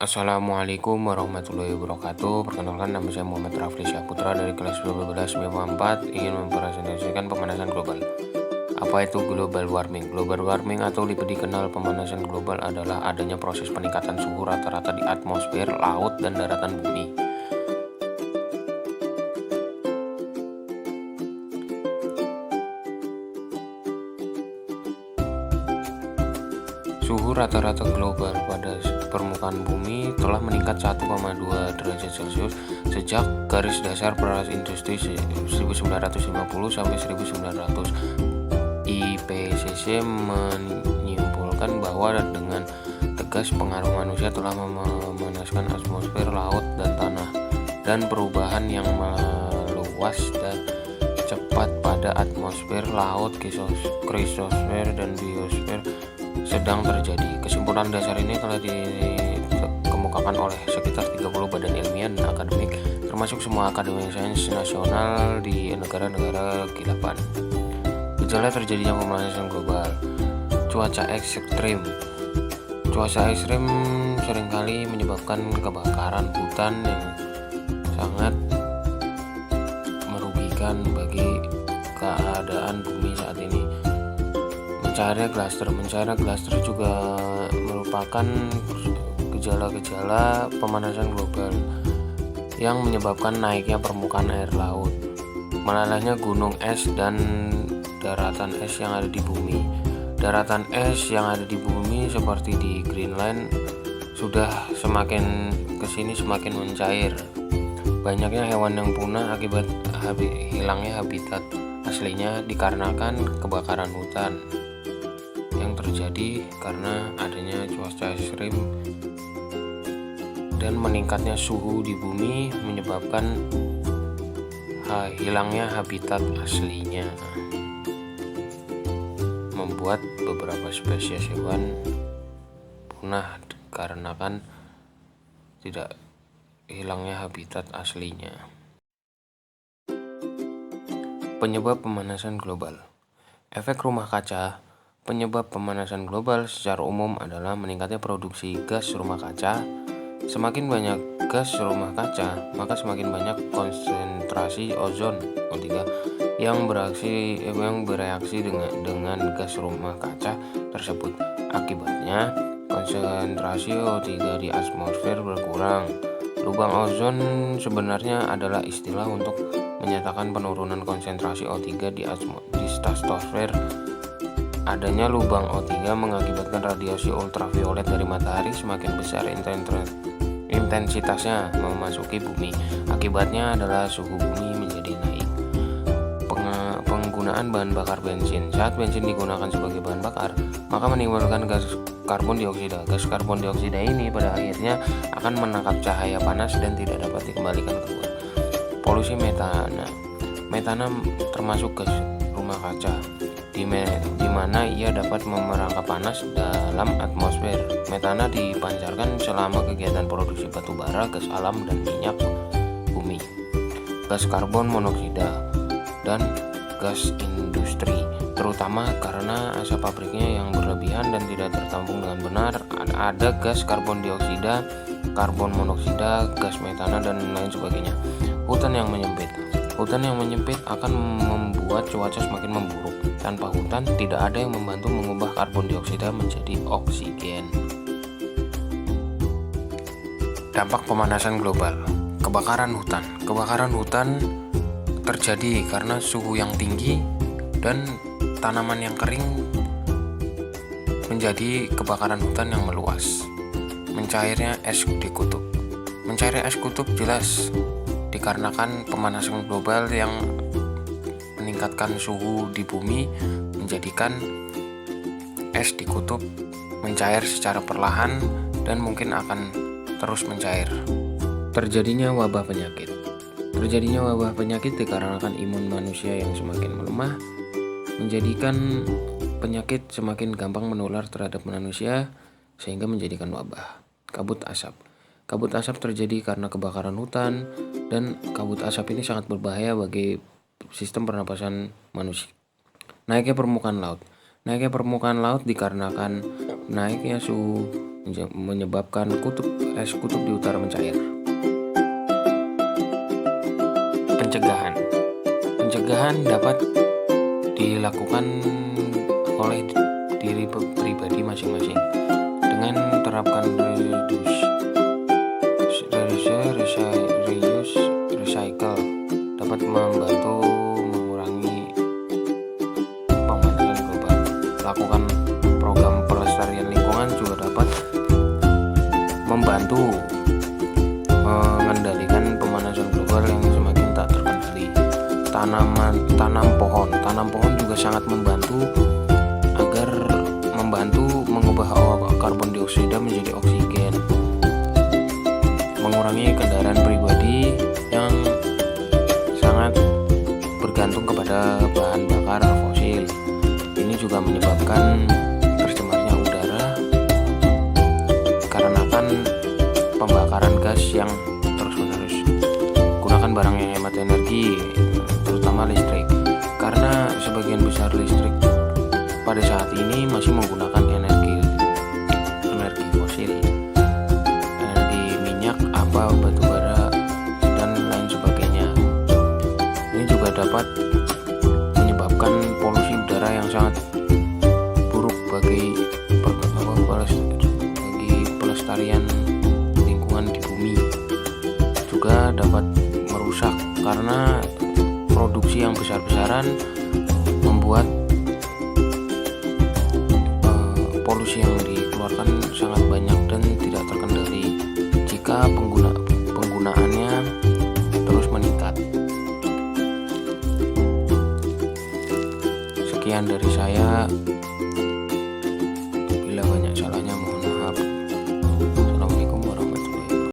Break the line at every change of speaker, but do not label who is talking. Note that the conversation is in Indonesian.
Assalamualaikum warahmatullahi wabarakatuh. Perkenalkan, nama saya Muhammad Rafli Syahputra dari kelas 12 MIPA 4, ingin mempresentasikan pemanasan global. Apa itu global warming? Global warming atau lebih dikenal pemanasan global adalah adanya proses peningkatan suhu rata-rata di atmosfer, laut, dan daratan bumi. Suhu rata-rata global pada permukaan bumi telah meningkat 1,2 derajat Celcius sejak garis dasar peras industri 1950 sampai 1900. IPCC menyimpulkan bahwa dengan tegas pengaruh manusia telah memanaskan atmosfer, laut, dan tanah, dan perubahan yang meluas dan cepat pada atmosfer, laut, kriosfer, dan biosfer sedang terjadi. Kesimpulan dasar ini telah dikemukakan oleh sekitar 30 badan ilmiah dan akademik, termasuk semua akademi sains nasional di negara-negara G8. Gejala terjadinya pemanasan global. Cuaca ekstrim. Cuaca ekstrim seringkali menyebabkan kebakaran hutan yang sangat merugikan bagi keadaan bumi saat ini. Mencairan glaster juga merupakan gejala-gejala pemanasan global yang menyebabkan naiknya permukaan air laut, melalainya gunung es, dan daratan es yang ada di bumi. Daratan es yang ada di bumi seperti di Greenland sudah semakin kesini semakin mencair. Banyaknya hewan yang punah akibat hilangnya habitat aslinya dikarenakan kebakaran hutan yang terjadi karena adanya cuaca ekstrim dan meningkatnya suhu di bumi menyebabkan hilangnya habitat aslinya, membuat beberapa spesies hewan punah dikarenakan tidak hilangnya habitat aslinya. Penyebab pemanasan global. Efek rumah kaca. Penyebab pemanasan global secara umum adalah meningkatnya produksi gas rumah kaca. Semakin banyak gas rumah kaca, maka semakin banyak konsentrasi ozon O3 yang bereaksi dengan gas rumah kaca tersebut. Akibatnya, konsentrasi O3 di atmosfer berkurang. Lubang ozon sebenarnya adalah istilah untuk menyatakan penurunan konsentrasi O3 di stratosfer. Adanya lubang O3 mengakibatkan radiasi ultraviolet dari matahari semakin besar intensitasnya memasuki bumi. Akibatnya adalah suhu bumi menjadi naik. Penggunaan bahan bakar bensin. Saat bensin digunakan sebagai bahan bakar, maka menimbulkan gas karbon dioksida. Gas karbon dioksida ini pada akhirnya akan menangkap cahaya panas dan tidak dapat dikembalikan keluar. Polusi metana. Metana termasuk gas rumah kaca, di mana ia dapat merangkap panas dalam atmosfer. Metana dipancarkan selama kegiatan produksi batu bara, gas alam, dan minyak bumi. Gas karbon monoksida dan gas industri, terutama karena asap pabriknya yang berlebihan dan tidak tertampung dengan benar. Ada gas karbon dioksida, karbon monoksida, gas metana, dan lain sebagainya. Hutan yang menyempit. Hutan yang menyempit akan membuat cuaca semakin memburuk. Tanpa hutan, tidak ada yang membantu mengubah karbon dioksida menjadi oksigen. Dampak pemanasan global. Kebakaran hutan. Kebakaran hutan terjadi karena suhu yang tinggi dan tanaman yang kering menjadi kebakaran hutan yang meluas. Mencairnya es di kutub. Mencairnya es kutub jelas dikarenakan pemanasan global yang meningkatkan suhu di bumi, menjadikan es di kutub mencair secara perlahan dan mungkin akan terus mencair. Terjadinya wabah penyakit. Terjadinya wabah penyakit dikarenakan imun manusia yang semakin melemah, menjadikan penyakit semakin gampang menular terhadap manusia sehingga menjadikan wabah. Kabut asap. Kabut asap terjadi karena kebakaran hutan, dan kabut asap ini sangat berbahaya bagi sistem pernapasan manusia. Naiknya permukaan laut. Naiknya permukaan laut dikarenakan naiknya suhu menyebabkan es kutub di utara mencair. Pencegahan dapat dilakukan oleh diri pribadi masing-masing dengan menerapkan reuse, recycle dapat membantu mengurangi pemanasan global. Lakukan program pelestarian lingkungan juga dapat membantu mengendalikan pemanasan global yang semakin tak terkendali. Tanam pohon juga sangat membantu mengubah karbon dioksida menjadi oksigen. Mengurangi kendaraan pribadi yang sangat bergantung kepada bahan bakar fosil. Ini juga menyebabkan tercemarnya udara karena pembakaran gas yang terus-menerus. Gunakan barang yang hemat energi, terutama listrik, karena sebagian besar listrik pada saat ini masih menggunakan energi fosil, energi minyak, batu bara, dan lain sebagainya. Ini juga dapat menyebabkan polusi udara yang sangat buruk bagi pelestarian lingkungan di bumi. Juga dapat merusak karena produksi yang besar-besaran membuat polusi yang dikeluarkan sangat banyak dan tidak terkendali. Jika